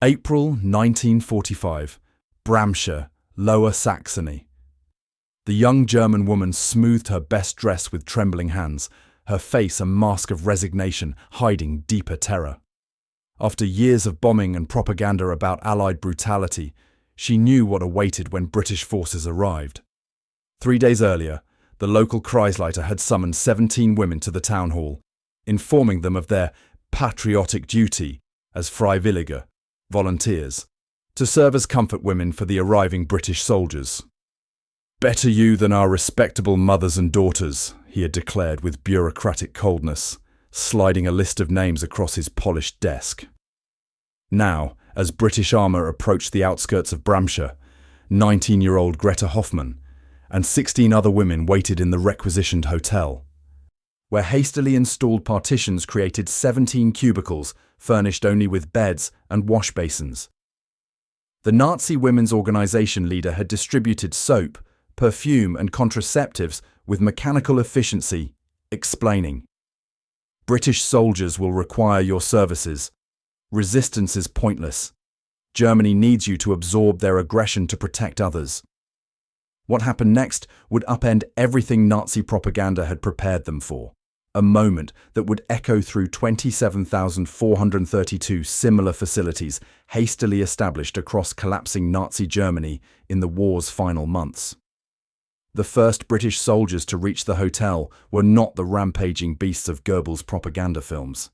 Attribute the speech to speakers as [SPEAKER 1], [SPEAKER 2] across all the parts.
[SPEAKER 1] April 1945, Bramsche, Lower Saxony. The young German woman smoothed her best dress with trembling hands, her face a mask of resignation hiding deeper terror. After years of bombing and propaganda about Allied brutality, she knew what awaited when British forces arrived. 3 days earlier, the local Kreisleiter had summoned 17 women to the town hall, informing them of their patriotic duty as Freiwillige, volunteers, to serve as comfort women for the arriving British soldiers. "Better you than our respectable mothers and daughters," he had declared with bureaucratic coldness, sliding a list of names across his polished desk. Now, as British armour approached the outskirts of Bramsche, 19-year-old Greta Hoffmann and 16 other women waited in the requisitioned hotel, where hastily installed partitions created 17 cubicles furnished only with beds and wash basins. The Nazi women's organization leader had distributed soap, perfume and contraceptives with mechanical efficiency, explaining, "British soldiers will require your services. Resistance is pointless. Germany needs you to absorb their aggression to protect others." What happened next would upend everything Nazi propaganda had prepared them for. A moment that would echo through 27,432 similar facilities hastily established across collapsing Nazi Germany in the war's final months. The first British soldiers to reach the hotel were not the rampaging beasts of Goebbels' propaganda films.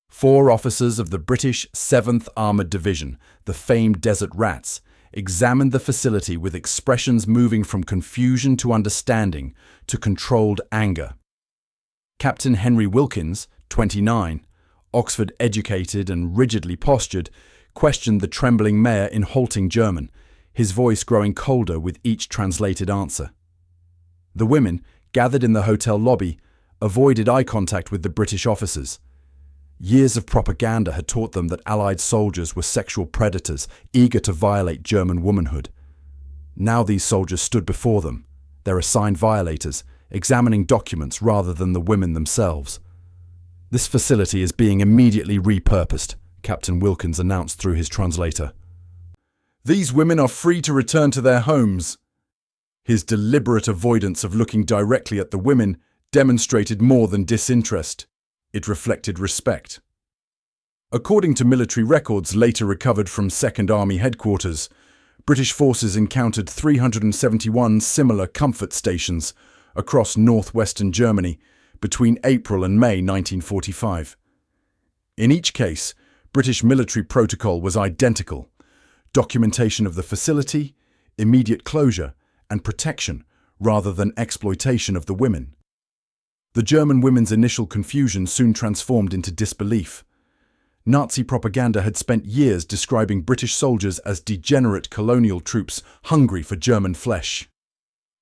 [SPEAKER 1] 4 officers of the British 7th Armoured Division, the famed Desert Rats, examined the facility with expressions moving from confusion to understanding to controlled anger. Captain Henry Wilkins, 29, Oxford-educated and rigidly postured, questioned the trembling mayor in halting German, his voice growing colder with each translated answer. The women, gathered in the hotel lobby, avoided eye contact with the British officers. Years of propaganda had taught them that Allied soldiers were sexual predators, eager to violate German womanhood. Now these soldiers stood before them, their assigned violators, examining documents rather than the women themselves. "This facility is being immediately repurposed," Captain Wilkins announced through his translator. "These women are free to return to their homes." His deliberate avoidance of looking directly at the women demonstrated more than disinterest. It reflected respect. According to military records later recovered from 2nd Army headquarters, British forces encountered 371 similar comfort stations across northwestern Germany between April and May 1945. In each case, British military protocol was identical: documentation of the facility, immediate closure, and protection rather than exploitation of the women. The German women's initial confusion soon transformed into disbelief. Nazi propaganda had spent years describing British soldiers as degenerate colonial troops hungry for German flesh.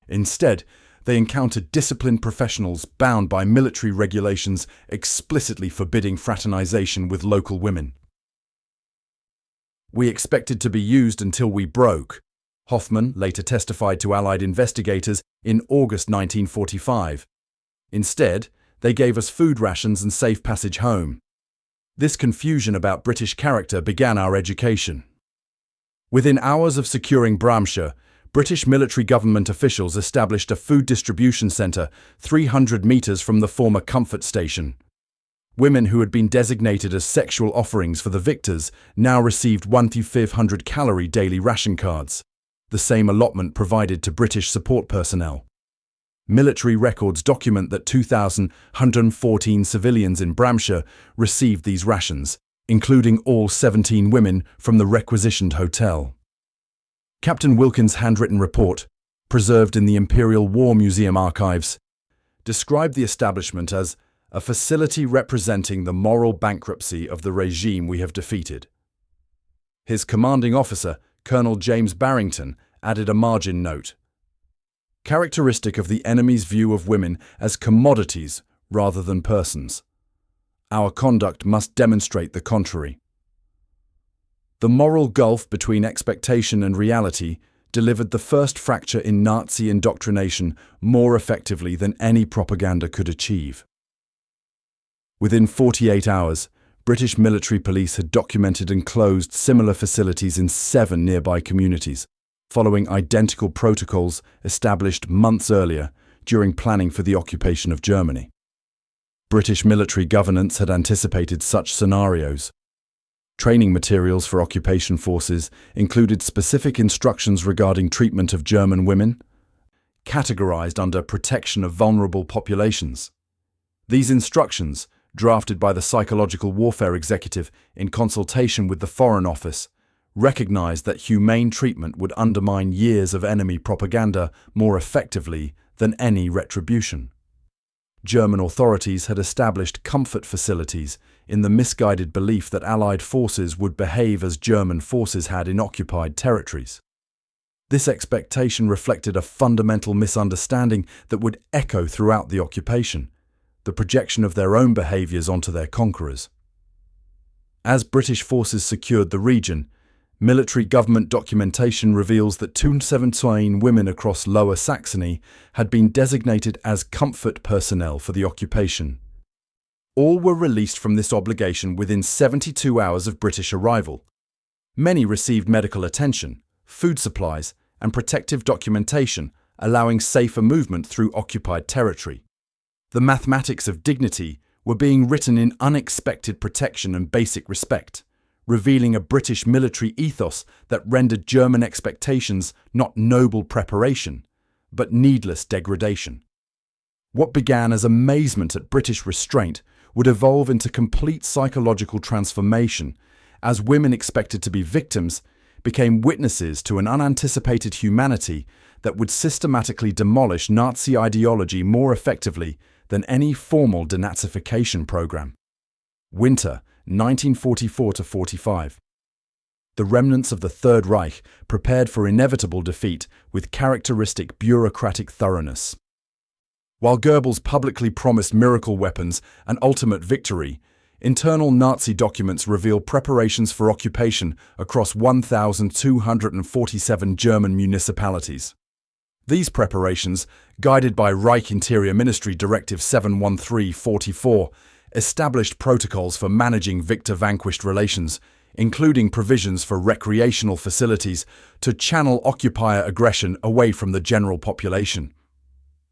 [SPEAKER 1] Instead, they encountered disciplined professionals bound by military regulations explicitly forbidding fraternization with local women. "We expected to be used until we broke," Hoffmann later testified to Allied investigators in August 1945. "Instead, they gave us food rations and safe passage home." This confusion about British character began our education. Within hours of securing Bramsche, British military government officials established a food distribution centre 300 metres from the former comfort station. Women who had been designated as sexual offerings for the victors now received 1,500-calorie daily ration cards, the same allotment provided to British support personnel. Military records document that 2,114 civilians in Bramsche received these rations, including all 17 women from the requisitioned hotel. Captain Wilkins' handwritten report, preserved in the Imperial War Museum archives, described the establishment as a facility representing the moral bankruptcy of the regime we have defeated. His commanding officer, Colonel James Barrington, added a margin note: "Characteristic of the enemy's view of women as commodities rather than persons. Our conduct must demonstrate the contrary." The moral gulf between expectation and reality delivered the first fracture in Nazi indoctrination more effectively than any propaganda could achieve. Within 48 hours, British military police had documented and closed similar facilities in 7 nearby communities, following identical protocols established months earlier during planning for the occupation of Germany. British military governance had anticipated such scenarios. Training materials for occupation forces included specific instructions regarding treatment of German women, categorized under protection of vulnerable populations. These instructions, drafted by the Psychological Warfare Executive in consultation with the Foreign Office, recognized that humane treatment would undermine years of enemy propaganda more effectively than any retribution. German authorities had established comfort facilities in the misguided belief that Allied forces would behave as German forces had in occupied territories. This expectation reflected a fundamental misunderstanding that would echo throughout the occupation, the projection of their own behaviors onto their conquerors. As British forces secured the region, military government documentation reveals that 217 women across Lower Saxony had been designated as comfort personnel for the occupation. All were released from this obligation within 72 hours of British arrival. Many received medical attention, food supplies, and protective documentation, allowing safer movement through occupied territory. The mathematics of dignity were being written in unexpected protection and basic respect, revealing a British military ethos that rendered German expectations not noble preparation, but needless degradation. What began as amazement at British restraint would evolve into complete psychological transformation as women expected to be victims became witnesses to an unanticipated humanity that would systematically demolish Nazi ideology more effectively than any formal denazification program. Winter 1944–45. The remnants of the Third Reich prepared for inevitable defeat with characteristic bureaucratic thoroughness. While Goebbels publicly promised miracle weapons and ultimate victory, internal Nazi documents reveal preparations for occupation across 1,247 German municipalities. These preparations, guided by Reich Interior Ministry Directive 713/44, established protocols for managing victor-vanquished relations, including provisions for recreational facilities to channel occupier aggression away from the general population.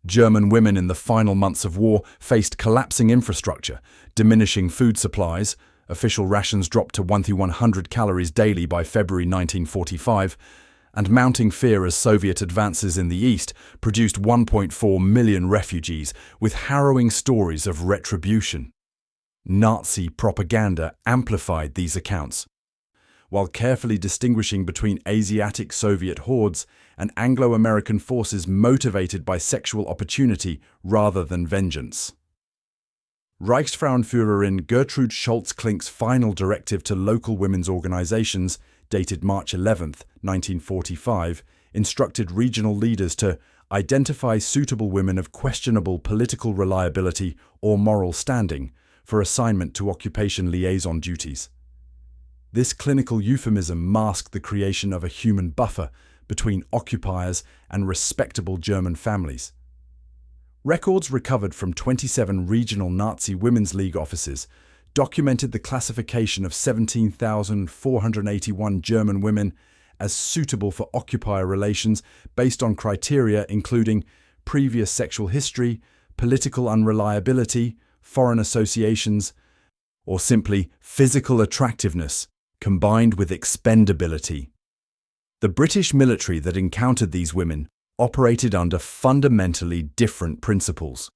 [SPEAKER 1] German women in the final months of war faced collapsing infrastructure, diminishing food supplies. Official rations dropped to 1,100 calories daily by February 1945, and mounting fear as Soviet advances in the east produced 1.4 million refugees with harrowing stories of retribution. Nazi propaganda amplified these accounts, while carefully distinguishing between Asiatic Soviet hordes and Anglo-American forces motivated by sexual opportunity rather than vengeance. Reichsfrauenführerin Gertrude Scholz-Klink's final directive to local women's organizations, dated March 11, 1945, instructed regional leaders to identify suitable women of questionable political reliability or moral standing for assignment to occupation liaison duties. This clinical euphemism masked the creation of a human buffer between occupiers and respectable German families. Records recovered from 27 regional Nazi Women's League offices documented the classification of 17,481 German women as suitable for occupier relations based on criteria including previous sexual history, political unreliability, foreign associations, or simply physical attractiveness combined with expendability. The British military that encountered these women operated under fundamentally different principles.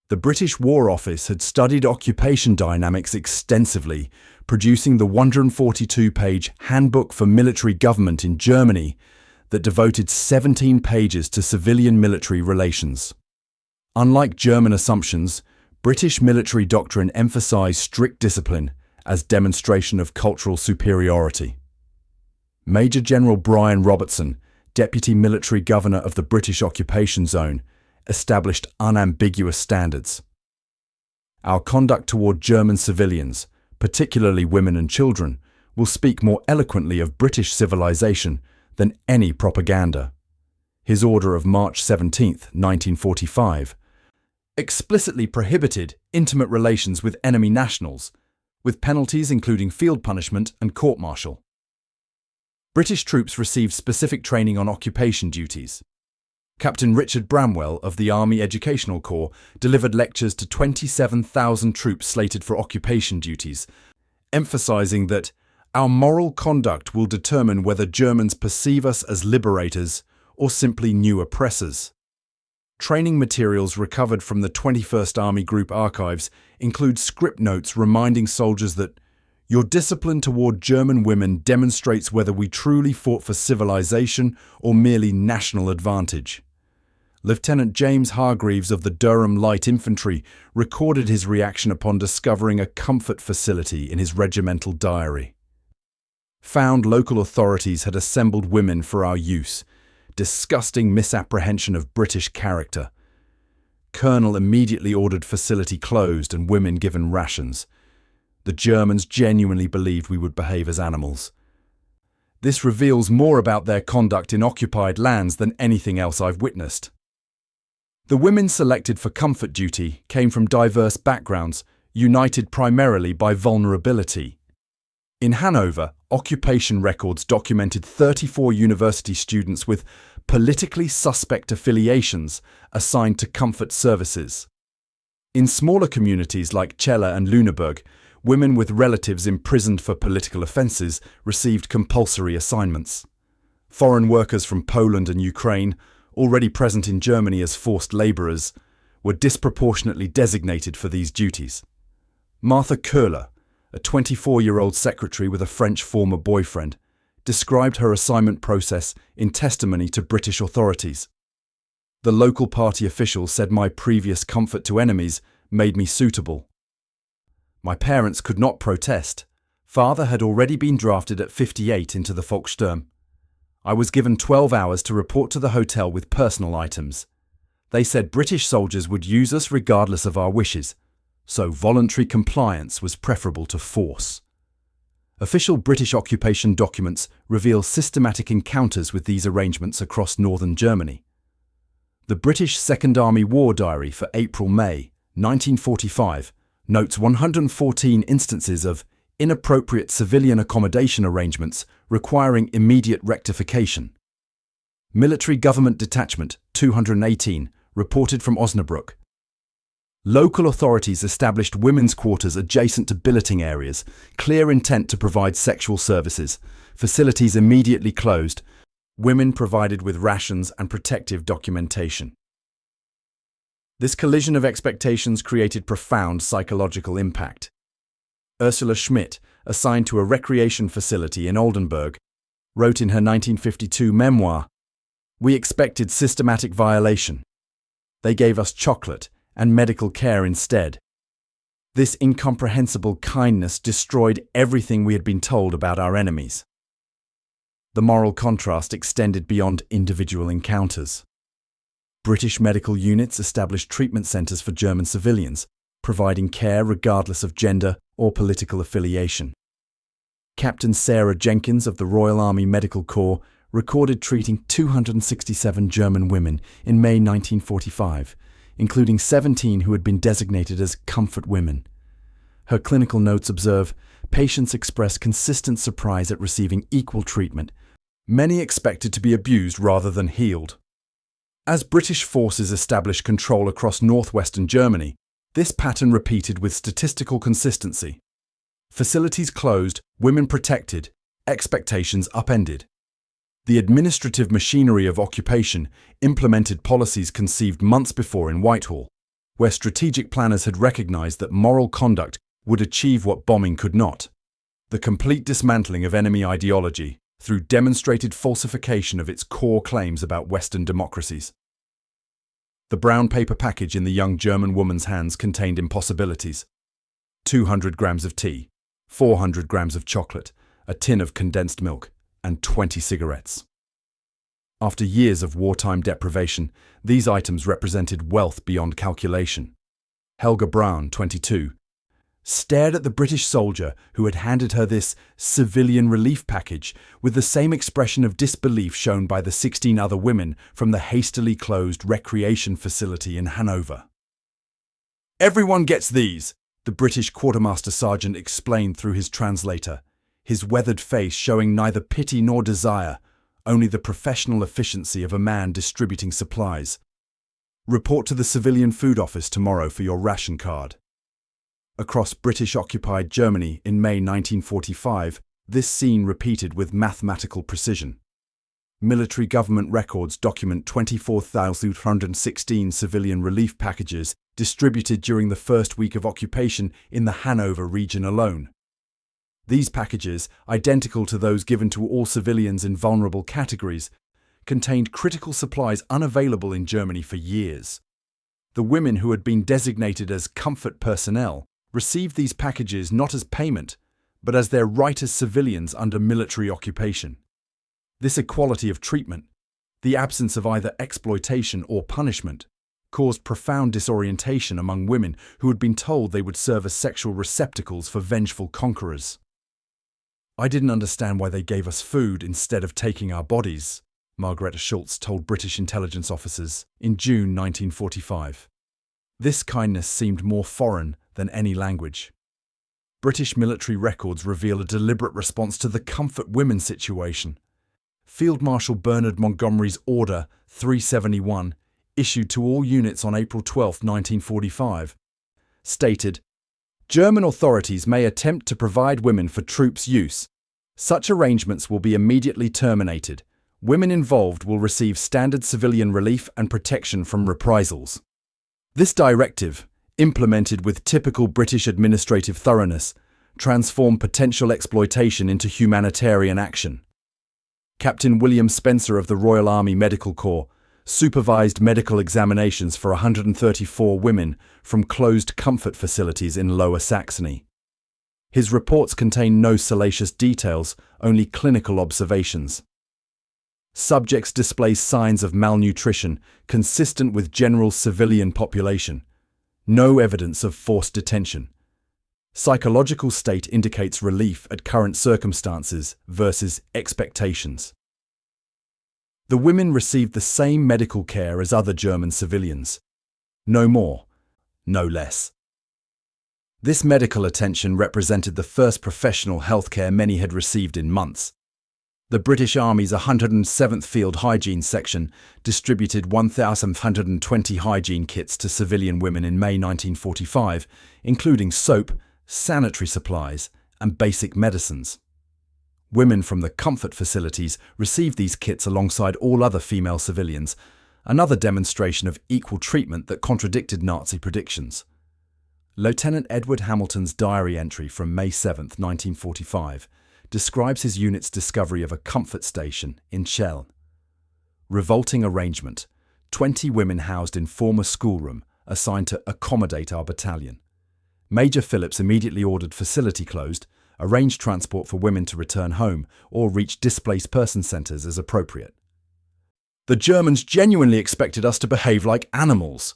[SPEAKER 1] The British War Office had studied occupation dynamics extensively, producing the 142-page Handbook for Military Government in Germany that devoted 17 pages to civilian-military relations. Unlike German assumptions, British military doctrine emphasized strict discipline as demonstration of cultural superiority. Major General Brian Robertson, Deputy Military Governor of the British Occupation Zone, established unambiguous standards. Our conduct toward German civilians, particularly women and children, will speak more eloquently of British civilization than any propaganda. His order of March 17, 1945, explicitly prohibited intimate relations with enemy nationals, with penalties including field punishment and court-martial. British troops received specific training on occupation duties. Captain Richard Bramwell of the Army Educational Corps delivered lectures to 27,000 troops slated for occupation duties, emphasizing that our moral conduct will determine whether Germans perceive us as liberators or simply new oppressors. Training materials recovered from the 21st Army Group archives include script notes reminding soldiers that your discipline toward German women demonstrates whether we truly fought for civilization or merely national advantage. Lieutenant James Hargreaves of the Durham Light Infantry recorded his reaction upon discovering a comfort facility in his regimental diary. Found local authorities had assembled women for our use. Disgusting misapprehension of British character. Colonel immediately ordered facility closed and women given rations. The Germans genuinely believed we would behave as animals. This reveals more about their conduct in occupied lands than anything else I've witnessed. The women selected for comfort duty came from diverse backgrounds, united primarily by vulnerability. In Hanover, occupation records documented 34 university students with politically suspect affiliations assigned to comfort services. In smaller communities like Celle and Lüneburg, women with relatives imprisoned for political offences received compulsory assignments. Foreign workers from Poland and Ukraine, already present in Germany as forced labourers, were disproportionately designated for these duties. Martha Köhler, a 24-year-old secretary with a French former boyfriend, described her assignment process in testimony to British authorities. The local party official said my previous comfort to enemies made me suitable. My parents could not protest. Father had already been drafted at 58 into the Volkssturm. I was given 12 hours to report to the hotel with personal items. They said British soldiers would use us regardless of our wishes, so voluntary compliance was preferable to force. Official British occupation documents reveal systematic encounters with these arrangements across northern Germany. The British Second Army War Diary for April-May 1945 notes 114 instances of inappropriate civilian accommodation arrangements requiring immediate rectification. Military Government Detachment 218 reported from Osnabrück. Local authorities established women's quarters adjacent to billeting areas, clear intent to provide sexual services, facilities immediately closed, women provided with rations and protective documentation. This collision of expectations created profound psychological impact. Ursula Schmidt, assigned to a recreation facility in Oldenburg, wrote in her 1952 memoir, "We expected systematic violation. They gave us chocolate and medical care instead. This incomprehensible kindness destroyed everything we had been told about our enemies." The moral contrast extended beyond individual encounters. British medical units established treatment centres for German civilians, providing care regardless of gender or political affiliation. Captain Sarah Jenkins of the Royal Army Medical Corps recorded treating 267 German women in May 1945, including 17 who had been designated as comfort women. Her clinical notes observe, patients expressed consistent surprise at receiving equal treatment. Many expected to be abused rather than healed. As British forces established control across northwestern Germany, this pattern repeated with statistical consistency. Facilities closed, women protected, expectations upended. The administrative machinery of occupation implemented policies conceived months before in Whitehall, where strategic planners had recognized that moral conduct would achieve what bombing could not: the complete dismantling of enemy ideology through demonstrated falsification of its core claims about Western democracies. The brown paper package in the young German woman's hands contained impossibilities: 200 grams of tea, 400 grams of chocolate, a tin of condensed milk, and 20 cigarettes. After years of wartime deprivation, these items represented wealth beyond calculation. Helga Braun, 22, stared at the British soldier who had handed her this civilian relief package with the same expression of disbelief shown by the 16 other women from the hastily closed recreation facility in Hanover. "Everyone gets these," the British quartermaster sergeant explained through his translator, his weathered face showing neither pity nor desire, only the professional efficiency of a man distributing supplies. Report to the civilian food office tomorrow for your ration card. Across British-occupied Germany in May 1945, this scene repeated with mathematical precision. Military government records document 24,216 civilian relief packages distributed during the first week of occupation in the Hanover region alone. These packages, identical to those given to all civilians in vulnerable categories, contained critical supplies unavailable in Germany for years. The women who had been designated as comfort personnel received these packages not as payment, but as their right as civilians under military occupation. This equality of treatment, the absence of either exploitation or punishment, caused profound disorientation among women who had been told they would serve as sexual receptacles for vengeful conquerors. "I didn't understand why they gave us food instead of taking our bodies," Margareta Schultz told British intelligence officers in June 1945. This kindness seemed more foreign than any language. British military records reveal a deliberate response to the comfort women situation. Field Marshal Bernard Montgomery's Order 371, issued to all units on April 12, 1945, stated, "German authorities may attempt to provide women for troops' use. Such arrangements will be immediately terminated. Women involved will receive standard civilian relief and protection from reprisals." This directive, implemented with typical British administrative thoroughness, transformed potential exploitation into humanitarian action. Captain William Spencer of the Royal Army Medical Corps supervised medical examinations for 134 women from closed comfort facilities in Lower Saxony. His reports contain no salacious details, only clinical observations. Subjects display signs of malnutrition consistent with general civilian population. No evidence of forced detention. Psychological state indicates relief at current circumstances versus expectations. The women received the same medical care as other German civilians. No more, no less. This medical attention represented the first professional healthcare many had received in months. The British Army's 107th Field Hygiene Section distributed 1,120 hygiene kits to civilian women in May 1945, including soap, sanitary supplies, and basic medicines. Women from the comfort facilities received these kits alongside all other female civilians, another demonstration of equal treatment that contradicted Nazi predictions. Lieutenant Edward Hamilton's diary entry from May 7, 1945, describes his unit's discovery of a comfort station in Chell. Revolting arrangement: 20 women housed in former schoolroom assigned to accommodate our battalion. Major Phillips immediately ordered facility closed, arranged transport for women to return home, or reach displaced person centres as appropriate. "The Germans genuinely expected us to behave like animals."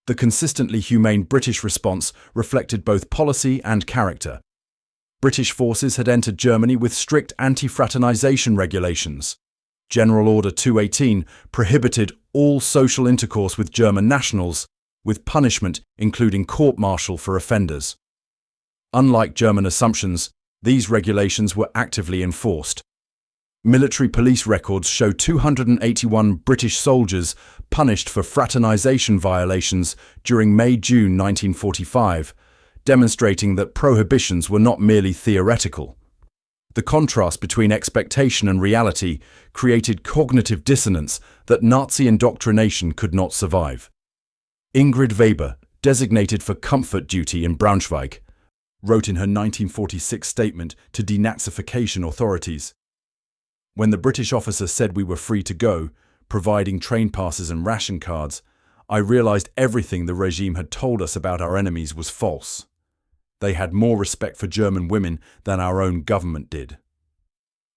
[SPEAKER 1] The consistently humane British response reflected both policy and character. British forces had entered Germany with strict anti-fraternization regulations. General Order 218 prohibited all social intercourse with German nationals, with punishment including court-martial for offenders. Unlike German assumptions, these regulations were actively enforced. Military police records show 281 British soldiers punished for fraternization violations during May-June 1945, demonstrating that prohibitions were not merely theoretical. The contrast between expectation and reality created cognitive dissonance that Nazi indoctrination could not survive. Ingrid Weber, designated for comfort duty in Braunschweig, wrote in her 1946 statement to denazification authorities, "When the British officer said we were free to go, providing train passes and ration cards, I realized everything the regime had told us about our enemies was false. They had more respect for German women than our own government did."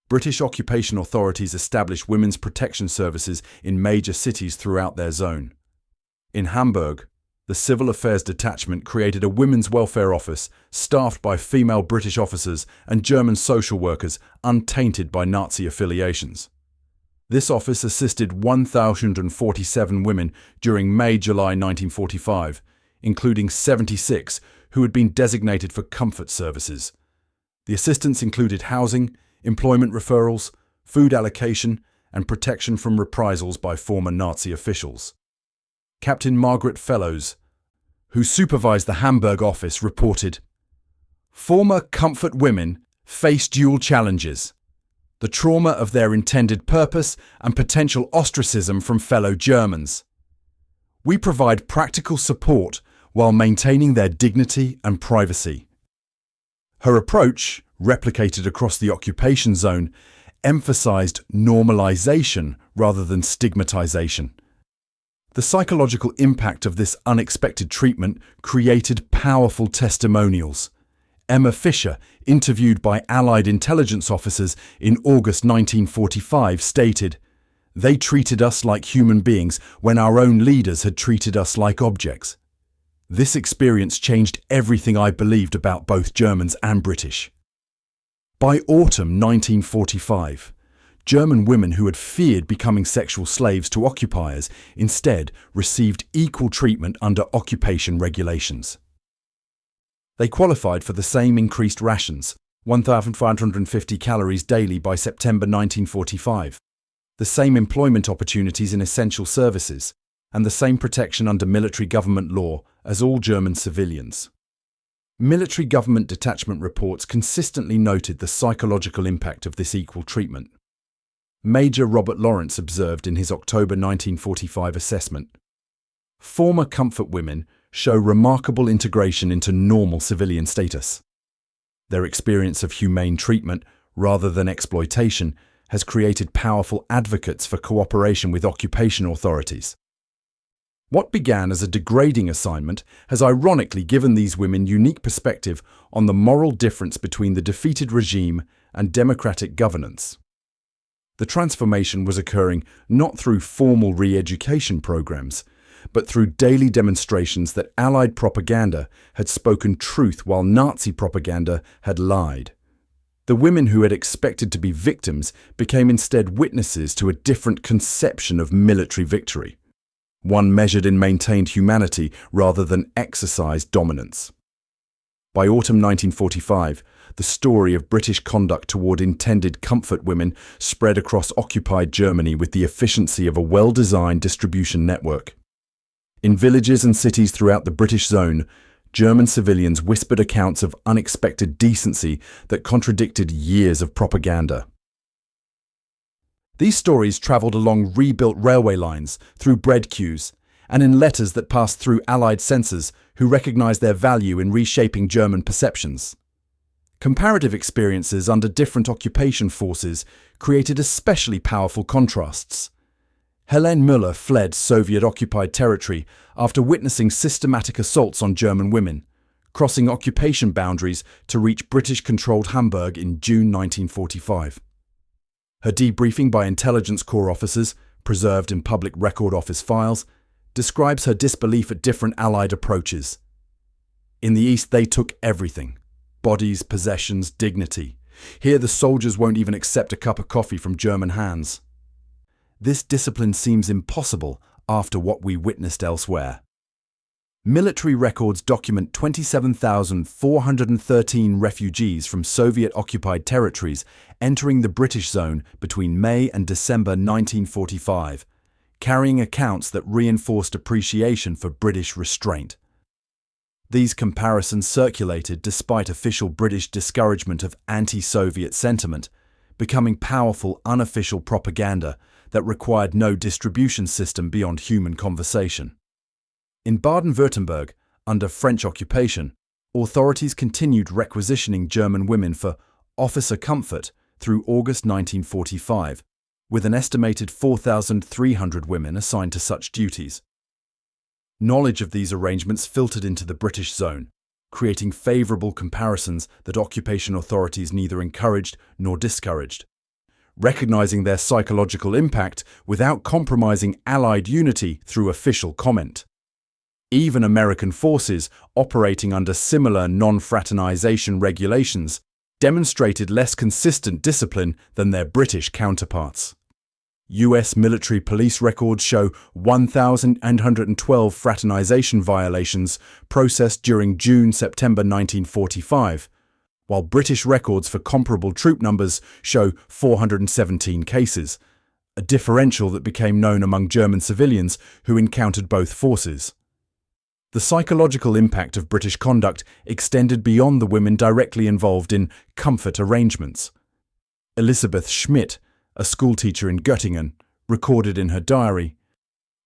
[SPEAKER 1] British occupation authorities established women's protection services in major cities throughout their zone. In Hamburg, the Civil Affairs Detachment created a women's welfare office staffed by female British officers and German social workers untainted by Nazi affiliations. This office assisted 1,047 women during May-July 1945, including 76 who had been designated for comfort services. The assistance included housing, employment referrals, food allocation, and protection from reprisals by former Nazi officials. Captain Margaret Fellows, who supervised the Hamburg office, reported, "Former comfort women face dual challenges: the trauma of their intended purpose and potential ostracism from fellow Germans. We provide practical support while maintaining their dignity and privacy." Her approach, replicated across the occupation zone, emphasized normalization rather than stigmatization. The psychological impact of this unexpected treatment created powerful testimonials. Emma Fischer, interviewed by Allied intelligence officers in August 1945, stated, "They treated us like human beings when our own leaders had treated us like objects. This experience changed everything I believed about both Germans and British." By autumn 1945, German women who had feared becoming sexual slaves to occupiers instead received equal treatment under occupation regulations. They qualified for the same increased rations, 1,550 calories daily by September 1945, the same employment opportunities in essential services, and the same protection under military government law as all German civilians. Military government detachment reports consistently noted the psychological impact of this equal treatment. Major Robert Lawrence observed in his October 1945 assessment, "Former comfort women show remarkable integration into normal civilian status. Their experience of humane treatment, rather than exploitation, has created powerful advocates for cooperation with occupation authorities." What began as a degrading assignment has ironically given these women unique perspective on the moral difference between the defeated regime and democratic governance. The transformation was occurring not through formal re-education programs, but through daily demonstrations that Allied propaganda had spoken truth while Nazi propaganda had lied. The women who had expected to be victims became instead witnesses to a different conception of military victory, one measured in maintained humanity rather than exercised dominance. By autumn 1945, the story of British conduct toward intended comfort women spread across occupied Germany with the efficiency of a well-designed distribution network. In villages and cities throughout the British zone, German civilians whispered accounts of unexpected decency that contradicted years of propaganda. These stories travelled along rebuilt railway lines, through bread queues, and in letters that passed through Allied censors who recognised their value in reshaping German perceptions. Comparative experiences under different occupation forces created especially powerful contrasts. Helene Müller fled Soviet-occupied territory after witnessing systematic assaults on German women, crossing occupation boundaries to reach British-controlled Hamburg in June 1945. Her debriefing by intelligence corps officers, preserved in public record office files, describes her disbelief at different Allied approaches. In the East, they took everything: bodies, possessions, dignity. Here, the soldiers won't even accept a cup of coffee from German hands. This discipline seems impossible after what we witnessed elsewhere. Military records document 27,413 refugees from Soviet-occupied territories entering the British zone between May and December 1945, carrying accounts that reinforced appreciation for British restraint. These comparisons circulated despite official British discouragement of anti-Soviet sentiment, becoming powerful unofficial propaganda that required no distribution system beyond human conversation. In Baden-Württemberg, under French occupation, authorities continued requisitioning German women for officer comfort through August 1945, with an estimated 4,300 women assigned to such duties. Knowledge of these arrangements filtered into the British zone, creating favourable comparisons that occupation authorities neither encouraged nor discouraged, recognising their psychological impact without compromising Allied unity through official comment. Even American forces operating under similar non-fraternization regulations demonstrated less consistent discipline than their British counterparts. US military police records show 1,112 fraternization violations processed during June-September 1945, while British records for comparable troop numbers show 417 cases, a differential that became known among German civilians who encountered both forces. The psychological impact of British conduct extended beyond the women directly involved in comfort arrangements. Elisabeth Schmidt, a schoolteacher in Göttingen, recorded in her diary,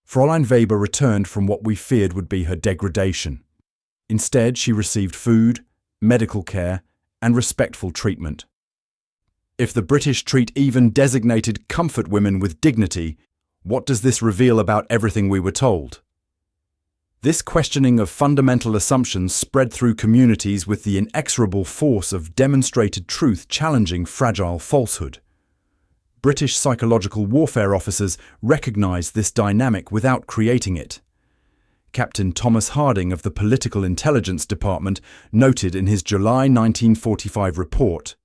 [SPEAKER 1] "Fräulein Weber returned from what we feared would be her degradation. Instead, she received food, medical care, and respectful treatment. If the British treat even designated comfort women with dignity, what does this reveal about everything we were told?" This questioning of fundamental assumptions spread through communities with the inexorable force of demonstrated truth challenging fragile falsehood. British psychological warfare officers recognized this dynamic without creating it. Captain Thomas Harding of the Political Intelligence Department noted in his July 1945 report,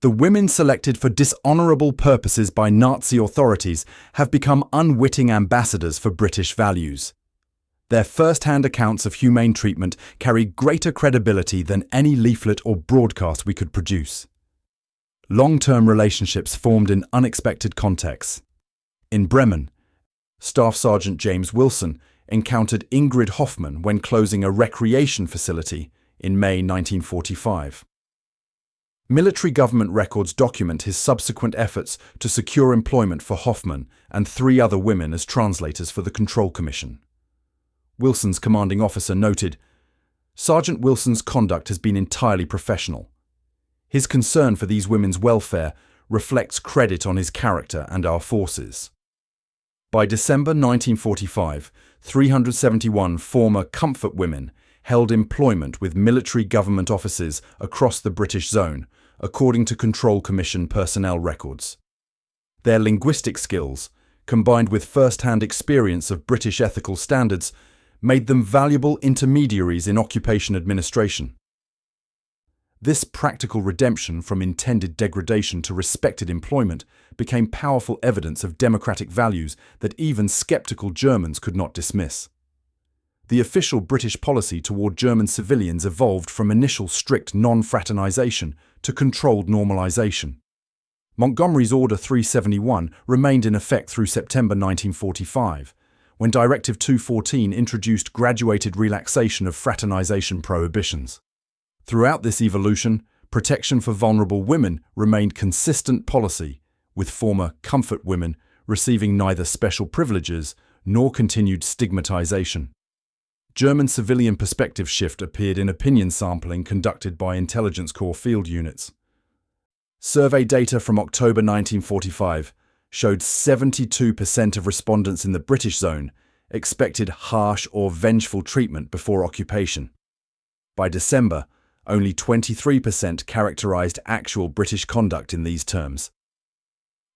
[SPEAKER 1] "The women selected for dishonorable purposes by Nazi authorities have become unwitting ambassadors for British values. Their first-hand accounts of humane treatment carry greater credibility than any leaflet or broadcast we could produce." Long-term relationships formed in unexpected contexts. In Bremen, Staff Sergeant James Wilson encountered Ingrid Hoffmann when closing a recreation facility in May 1945. Military government records document his subsequent efforts to secure employment for Hoffmann and 3 other women as translators for the Control Commission. Wilson's commanding officer noted, "Sergeant Wilson's conduct has been entirely professional. His concern for these women's welfare reflects credit on his character and our forces." By December 1945, 371 former comfort women held employment with military government offices across the British zone, according to Control Commission personnel records. Their linguistic skills, combined with first-hand experience of British ethical standards, made them valuable intermediaries in occupation administration. This practical redemption from intended degradation to respected employment became powerful evidence of democratic values that even skeptical Germans could not dismiss. The official British policy toward German civilians evolved from initial strict non-fraternization to controlled normalization. Montgomery's Order 371 remained in effect through September 1945, when Directive 214 introduced graduated relaxation of fraternization prohibitions. Throughout this evolution, protection for vulnerable women remained consistent policy, with former comfort women receiving neither special privileges nor continued stigmatization. German civilian perspective shift appeared in opinion sampling conducted by Intelligence Corps field units. Survey data from October 1945 showed 72% of respondents in the British zone expected harsh or vengeful treatment before occupation. By December, only 23% characterized actual British conduct in these terms.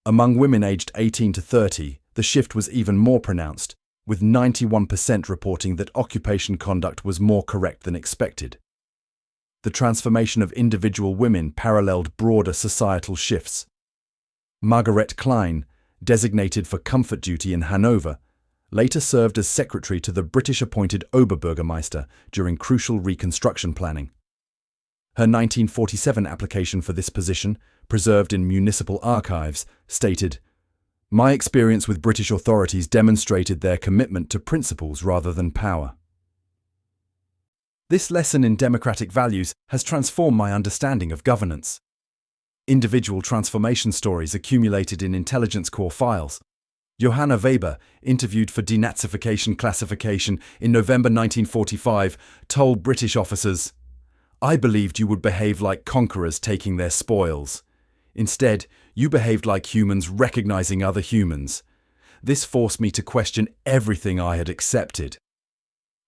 [SPEAKER 1] Among women aged 18 to 30, the shift was even more pronounced, with 91% reporting that occupation conduct was more correct than expected. The transformation of individual women paralleled broader societal shifts. Margaret Klein, designated for comfort duty in Hanover, later served as secretary to the British-appointed Oberbürgermeister during crucial reconstruction planning. Her 1947 application for this position, preserved in municipal archives, stated, "My experience with British authorities demonstrated their commitment to principles rather than power." This lesson in democratic values has transformed my understanding of governance. Individual transformation stories accumulated in Intelligence Corps files. Johanna Weber, interviewed for denazification classification in November 1945, told British officers, "I believed you would behave like conquerors taking their spoils. Instead, you behaved like humans recognizing other humans. This forced me to question everything I had accepted."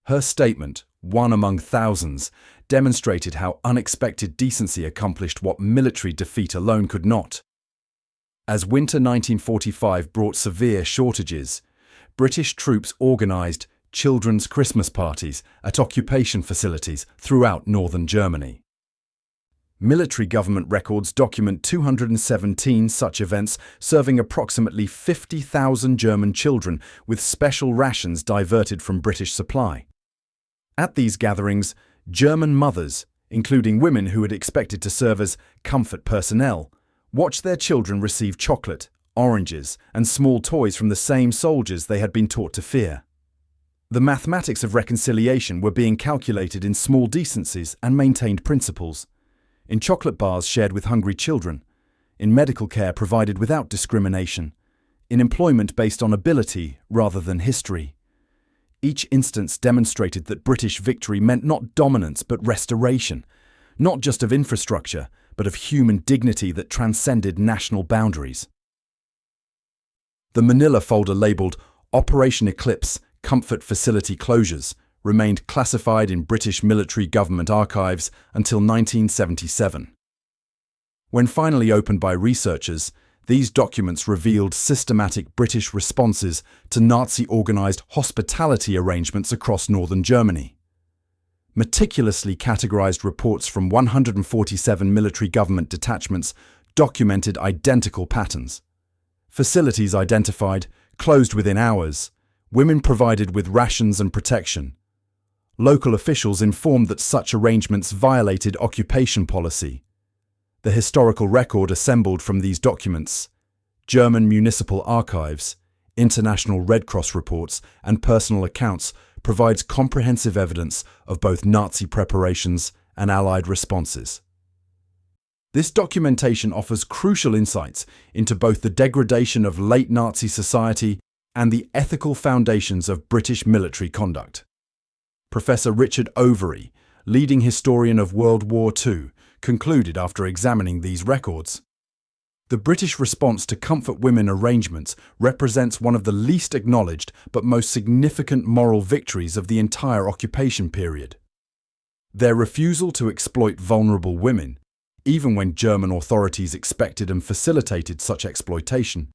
[SPEAKER 1] Her statement, one among thousands, demonstrated how unexpected decency accomplished what military defeat alone could not. As winter 1945 brought severe shortages, British troops organized children's Christmas parties at occupation facilities throughout northern Germany. Military government records document 217 such events, serving approximately 50,000 German children with special rations diverted from British supply. At these gatherings, German mothers, including women who had expected to serve as comfort personnel, watched their children receive chocolate, oranges, and small toys from the same soldiers they had been taught to fear. The mathematics of reconciliation were being calculated in small decencies and maintained principles, in chocolate bars shared with hungry children, in medical care provided without discrimination, in employment based on ability rather than history. Each instance demonstrated that British victory meant not dominance but restoration, not just of infrastructure, but of human dignity that transcended national boundaries. The manila folder labelled Operation Eclipse Comfort Facility Closures remained classified in British military government archives until 1977. When finally opened by researchers, these documents revealed systematic British responses to Nazi-organised hospitality arrangements across northern Germany. Meticulously categorised reports from 147 military government detachments documented identical patterns. Facilities identified, closed within hours, women provided with rations and protection. Local officials informed that such arrangements violated occupation policy. The historical record assembled from these documents, German municipal archives, International Red Cross reports, and personal accounts provides comprehensive evidence of both Nazi preparations and Allied responses. This documentation offers crucial insights into both the degradation of late Nazi society and the ethical foundations of British military conduct. Professor Richard Overy, leading historian of World War II, concluded after examining these records. The British response to comfort women arrangements represents one of the least acknowledged but most significant moral victories of the entire occupation period. Their refusal to exploit vulnerable women, even when German authorities expected and facilitated such exploitation,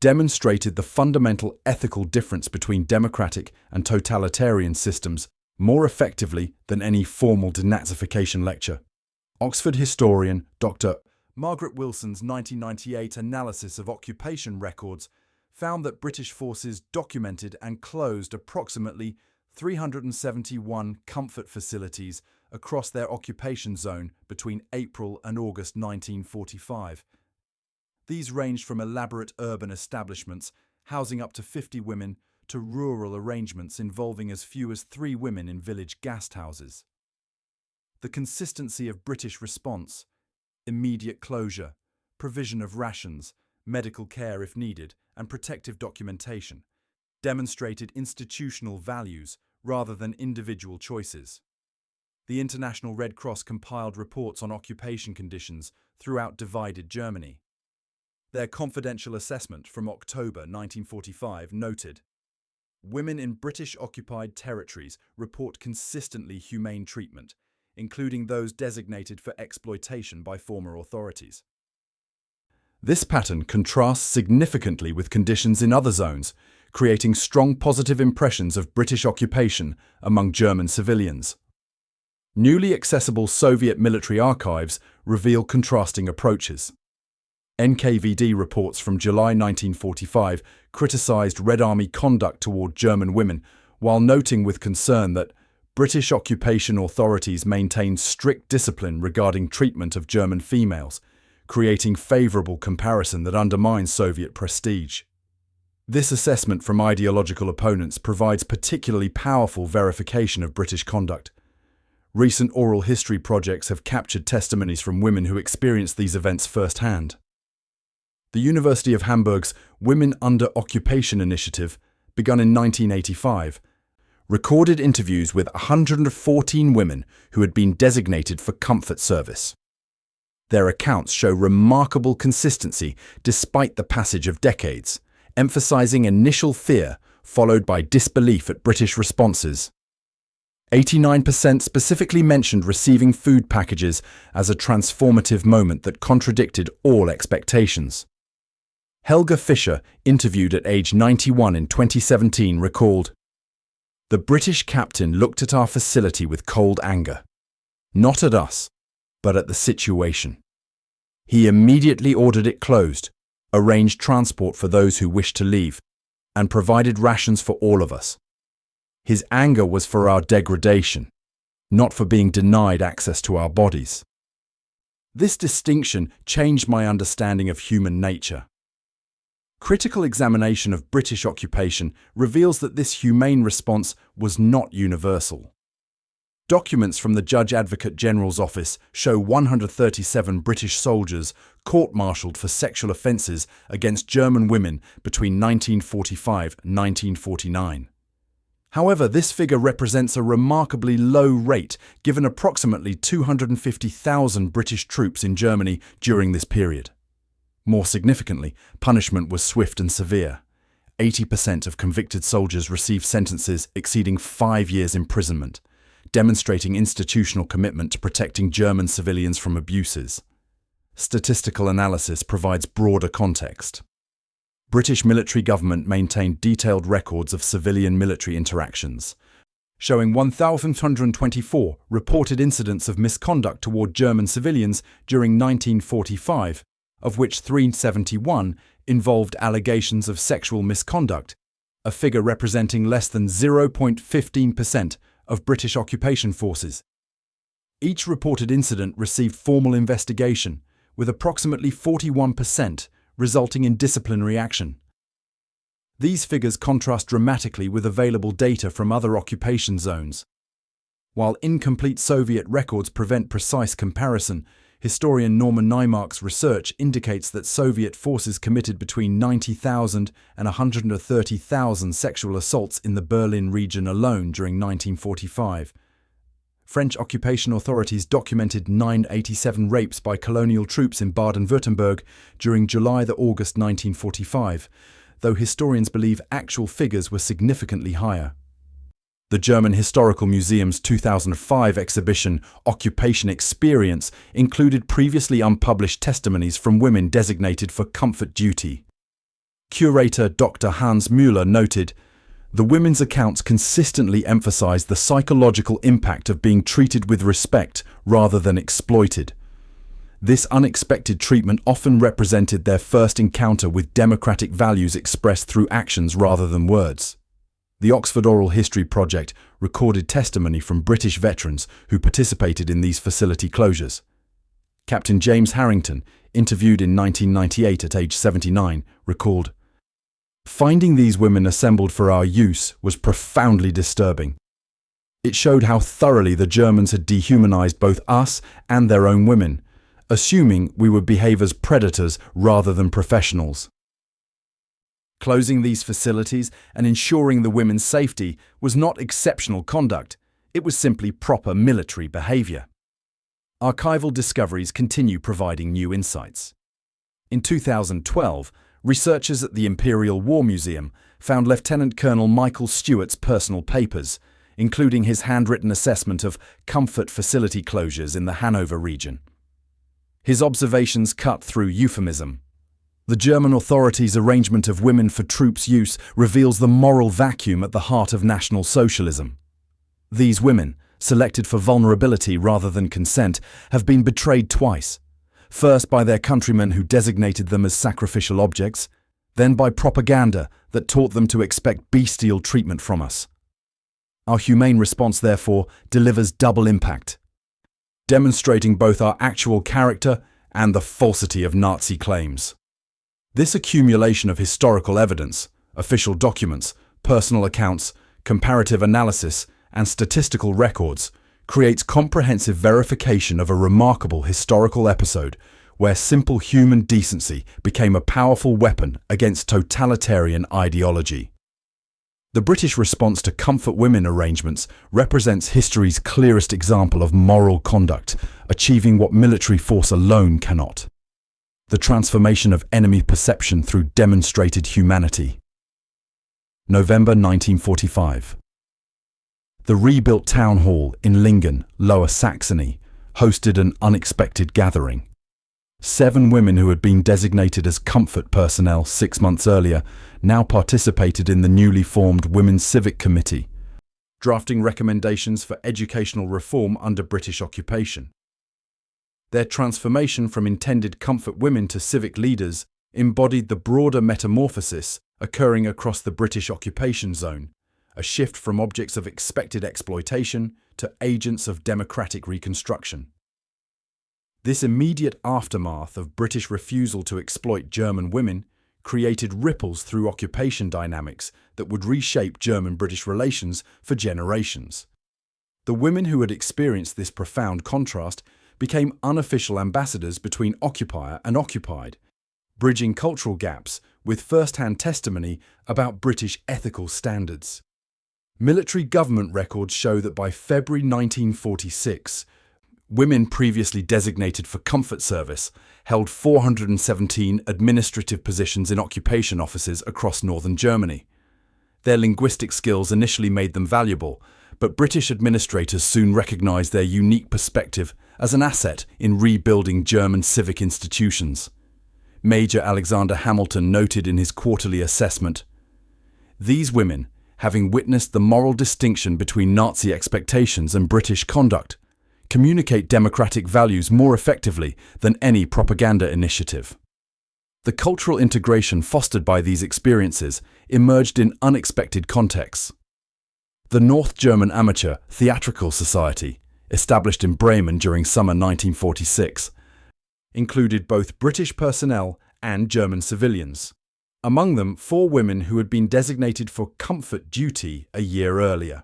[SPEAKER 1] demonstrated the fundamental ethical difference between democratic and totalitarian systems more effectively than any formal denazification lecture. Oxford historian Dr. Margaret Wilson's 1998 analysis of occupation records found that British forces documented and closed approximately 371 comfort facilities across their occupation zone between April and August 1945. These ranged from elaborate urban establishments housing up to 50 women to rural arrangements involving as few as 3 women in village guest houses. The consistency of British response, immediate closure, provision of rations, medical care if needed, and protective documentation, demonstrated institutional values rather than individual choices. The International Red Cross compiled reports on occupation conditions throughout divided Germany. Their confidential assessment from October 1945 noted, "Women in British-occupied territories report consistently humane treatment, including those designated for exploitation by former authorities." This pattern contrasts significantly with conditions in other zones, creating strong positive impressions of British occupation among German civilians. Newly accessible Soviet military archives reveal contrasting approaches. NKVD reports from July 1945 criticised Red Army conduct toward German women, while noting with concern that British occupation authorities maintained strict discipline regarding treatment of German females, creating favourable comparison that undermines Soviet prestige. This assessment from ideological opponents provides particularly powerful verification of British conduct. Recent oral history projects have captured testimonies from women who experienced these events firsthand. The University of Hamburg's Women Under Occupation initiative, begun in 1985, recorded interviews with 114 women who had been designated for comfort service. Their accounts show remarkable consistency despite the passage of decades, emphasizing initial fear followed by disbelief at British responses. 89% specifically mentioned receiving food packages as a transformative moment that contradicted all expectations. Helga Fischer, interviewed at age 91 in 2017, recalled, "The British captain looked at our facility with cold anger. Not at us. but at the situation. He immediately ordered it closed, arranged transport for those who wished to leave, and provided rations for all of us. His anger was for our degradation, not for being denied access to our bodies. This distinction changed my understanding of human nature. Critical examination of British occupation reveals that this humane response was not universal. Documents from the Judge Advocate General's office show 137 British soldiers court-martialed for sexual offences against German women between 1945 and 1949. However, this figure represents a remarkably low rate given approximately 250,000 British troops in Germany during this period. More significantly, punishment was swift and severe. 80% of convicted soldiers received sentences exceeding 5 years imprisonment, demonstrating institutional commitment to protecting German civilians from abuses. Statistical analysis provides broader context. British military government maintained detailed records of civilian-military interactions, showing 1,124 reported incidents of misconduct toward German civilians during 1945, of which 371 involved allegations of sexual misconduct, a figure representing less than 0.15% of British occupation forces. Each reported incident received formal investigation, with approximately 41% resulting in disciplinary action. These figures contrast dramatically with available data from other occupation zones. While incomplete Soviet records prevent precise comparison, historian Norman Naimark's research indicates that Soviet forces committed between 90,000 and 130,000 sexual assaults in the Berlin region alone during 1945. French occupation authorities documented 987 rapes by colonial troops in Baden-Württemberg during July to August 1945, though historians believe actual figures were significantly higher. The German Historical Museum's 2005 exhibition, Occupation Experience, included previously unpublished testimonies from women designated for comfort duty. Curator Dr. Hans Müller noted, "The women's accounts consistently emphasized the psychological impact of being treated with respect rather than exploited. This unexpected treatment often represented their first encounter with democratic values expressed through actions rather than words." The Oxford Oral History Project recorded testimony from British veterans who participated in these facility closures. Captain James Harrington, interviewed in 1998 at age 79, recalled, "Finding these women assembled for our use was profoundly disturbing. It showed how thoroughly the Germans had dehumanized both us and their own women, assuming we would behave as predators rather than professionals." Closing these facilities and ensuring the women's safety was not exceptional conduct, it was simply proper military behavior. Archival discoveries continue providing new insights. In 2012, researchers at the Imperial War Museum found Lieutenant Colonel Michael Stewart's personal papers, including his handwritten assessment of comfort facility closures in the Hanover region. His observations cut through euphemism. The German authorities' arrangement of women for troops' use reveals the moral vacuum at the heart of National Socialism. These women, selected for vulnerability rather than consent, have been betrayed twice. First by their countrymen who designated them as sacrificial objects, then by propaganda that taught them to expect bestial treatment from us. Our humane response, therefore, delivers double impact, demonstrating both our actual character and the falsity of Nazi claims. This accumulation of historical evidence, official documents, personal accounts, comparative analysis, and statistical records creates comprehensive verification of a remarkable historical episode where simple human decency became a powerful weapon against totalitarian ideology. The British response to comfort women arrangements represents history's clearest example of moral conduct, achieving what military force alone cannot. The transformation of enemy perception through demonstrated humanity. November 1945. The rebuilt town hall in Lingen, Lower Saxony, hosted an unexpected gathering. 7 women who had been designated as comfort personnel 6 months earlier now participated in the newly formed Women's Civic Committee, drafting recommendations for educational reform under British occupation. Their transformation from intended comfort women to civic leaders embodied the broader metamorphosis occurring across the British occupation zone, a shift from objects of expected exploitation to agents of democratic reconstruction. This immediate aftermath of British refusal to exploit German women created ripples through occupation dynamics that would reshape German-British relations for generations. The women who had experienced this profound contrast became unofficial ambassadors between occupier and occupied, bridging cultural gaps with first-hand testimony about British ethical standards. Military government records show that by February 1946, women previously designated for comfort service held 417 administrative positions in occupation offices across northern Germany. Their linguistic skills initially made them valuable, but British administrators soon recognized their unique perspective as an asset in rebuilding German civic institutions. Major Alexander Hamilton noted in his quarterly assessment, "These women, having witnessed the moral distinction between Nazi expectations and British conduct, communicate democratic values more effectively than any propaganda initiative." The cultural integration fostered by these experiences emerged in unexpected contexts. The North German Amateur Theatrical Society, established in Bremen during summer 1946, included both British personnel and German civilians. Among them, 4 women who had been designated for comfort duty a year earlier.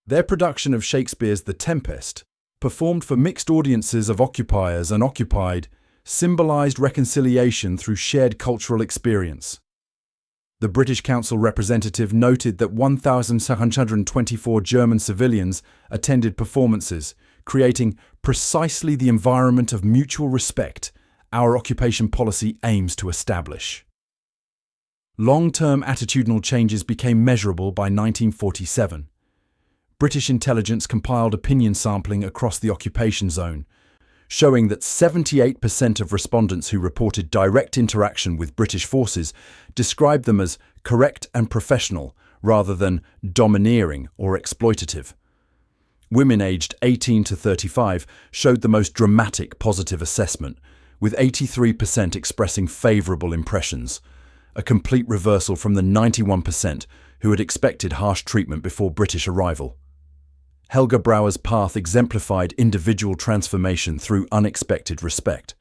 [SPEAKER 1] Their production of Shakespeare's The Tempest, performed for mixed audiences of occupiers and occupied, symbolized reconciliation through shared cultural experience. The British Council representative noted that 1,724 German civilians attended performances, creating precisely the environment of mutual respect our occupation policy aims to establish. Long-term attitudinal changes became measurable by 1947. British intelligence compiled opinion sampling across the occupation zone, showing that 78% of respondents who reported direct interaction with British forces described them as correct and professional rather than domineering or exploitative. Women aged 18 to 35 showed the most dramatic positive assessment, with 83% expressing favourable impressions, a complete reversal from the 91% who had expected harsh treatment before British arrival. Helga Brauer's path exemplified individual transformation through unexpected respect.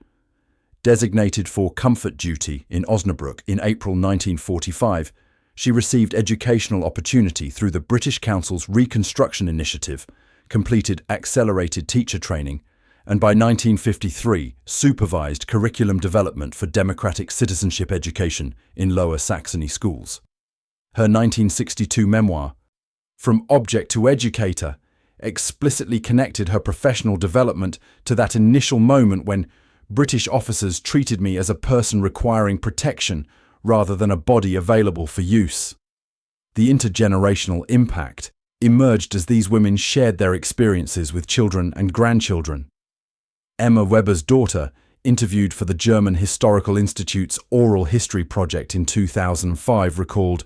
[SPEAKER 1] Designated for comfort duty in Osnabrück in April 1945, she received educational opportunity through the British Council's Reconstruction Initiative, completed accelerated teacher training, and by 1953 supervised curriculum development for democratic citizenship education in Lower Saxony schools. Her 1962 memoir, From Object to Educator, explicitly connected her professional development to that initial moment when British officers treated me as a person requiring protection rather than a body available for use. The intergenerational impact emerged as these women shared their experiences with children and grandchildren. Emma Weber's daughter, interviewed for the German Historical Institute's Oral History Project in 2005, recalled,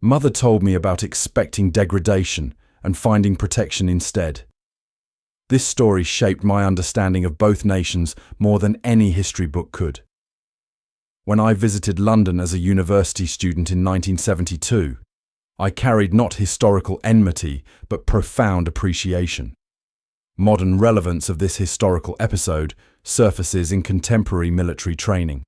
[SPEAKER 1] "Mother told me about expecting degradation and finding protection instead. This story shaped my understanding of both nations more than any history book could. When I visited London as a university student in 1972, I carried not historical enmity, but profound appreciation. Modern relevance of this historical episode surfaces in contemporary military training.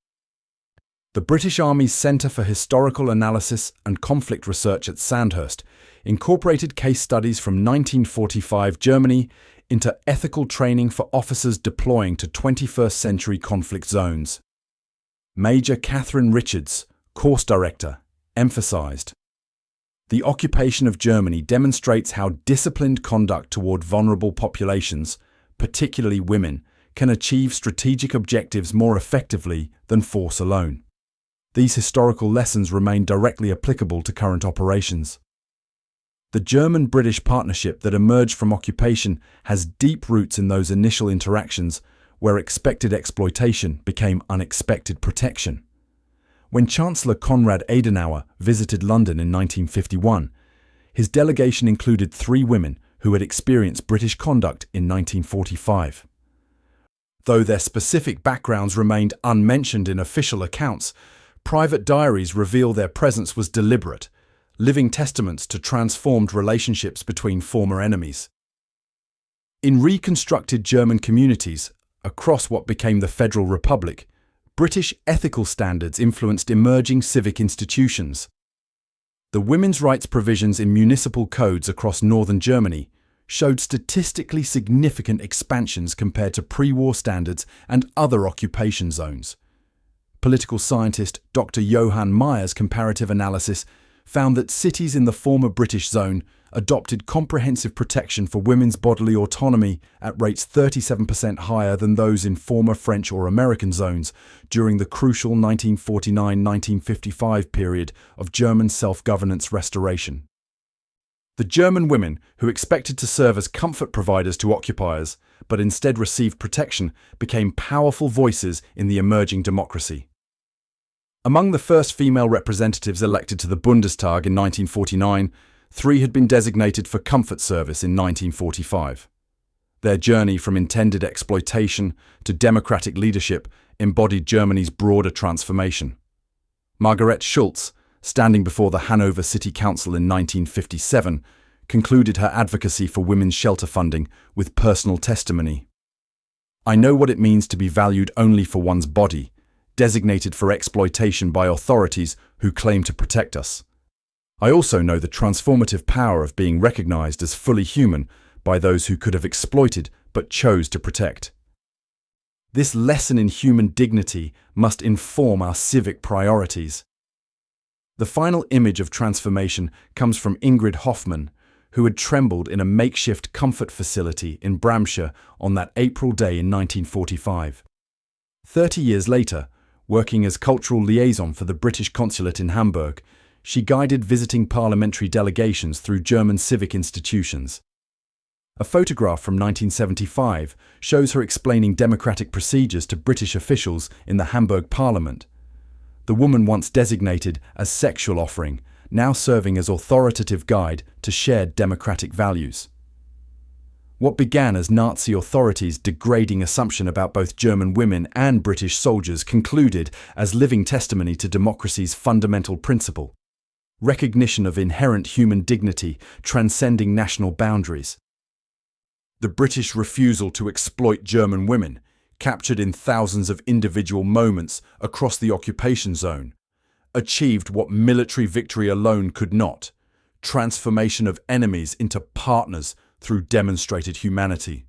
[SPEAKER 1] The British Army's Centre for Historical Analysis and Conflict Research at Sandhurst incorporated case studies from 1945 Germany into ethical training for officers deploying to 21st century conflict zones. Major Catherine Richards, course director, emphasized, "The occupation of Germany demonstrates how disciplined conduct toward vulnerable populations, particularly women, can achieve strategic objectives more effectively than force alone. These historical lessons remain directly applicable to current operations." The German-British partnership that emerged from occupation has deep roots in those initial interactions where expected exploitation became unexpected protection. When Chancellor Konrad Adenauer visited London in 1951, his delegation included 3 women who had experienced British conduct in 1945. Though their specific backgrounds remained unmentioned in official accounts, private diaries reveal their presence was deliberate, living testaments to transformed relationships between former enemies. In reconstructed German communities, across what became the Federal Republic, British ethical standards influenced emerging civic institutions. The women's rights provisions in municipal codes across northern Germany showed statistically significant expansions compared to pre-war standards and other occupation zones. Political scientist Dr. Johann Meyer's comparative analysis found that cities in the former British zone adopted comprehensive protection for women's bodily autonomy at rates 37% higher than those in former French or American zones during the crucial 1949-1955 period of German self-governance restoration. The German women, who expected to serve as comfort providers to occupiers, but instead received protection, became powerful voices in the emerging democracy. Among the first female representatives elected to the Bundestag in 1949, 3 had been designated for comfort service in 1945. Their journey from intended exploitation to democratic leadership embodied Germany's broader transformation. Margaret Schulz, standing before the Hanover City Council in 1957, concluded her advocacy for women's shelter funding with personal testimony. "I know what it means to be valued only for one's body, designated for exploitation by authorities who claim to protect us. I also know the transformative power of being recognized as fully human by those who could have exploited but chose to protect." This lesson in human dignity must inform our civic priorities. The final image of transformation comes from Ingrid Hoffmann, who had trembled in a makeshift comfort facility in Bramsche on that April day in 1945. 30 years later, working as cultural liaison for the British consulate in Hamburg, she guided visiting parliamentary delegations through German civic institutions. A photograph from 1975 shows her explaining democratic procedures to British officials in the Hamburg Parliament. The woman once designated as sexual offering, now serving as authoritative guide to shared democratic values. What began as Nazi authorities' degrading assumption about both German women and British soldiers concluded as living testimony to democracy's fundamental principle: recognition of inherent human dignity transcending national boundaries. The British refusal to exploit German women, captured in thousands of individual moments across the occupation zone, achieved what military victory alone could not: transformation of enemies into partners through demonstrated humanity.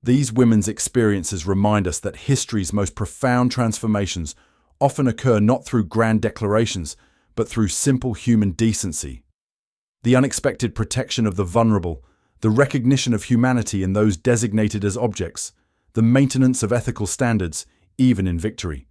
[SPEAKER 1] These women's experiences remind us that history's most profound transformations often occur not through grand declarations, but through simple human decency. The unexpected protection of the vulnerable, the recognition of humanity in those designated as objects, the maintenance of ethical standards, even in victory.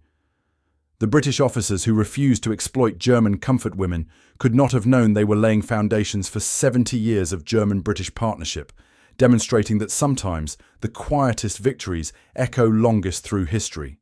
[SPEAKER 1] The British officers who refused to exploit German comfort women could not have known they were laying foundations for 70 years of German-British partnership, demonstrating that sometimes the quietest victories echo longest through history.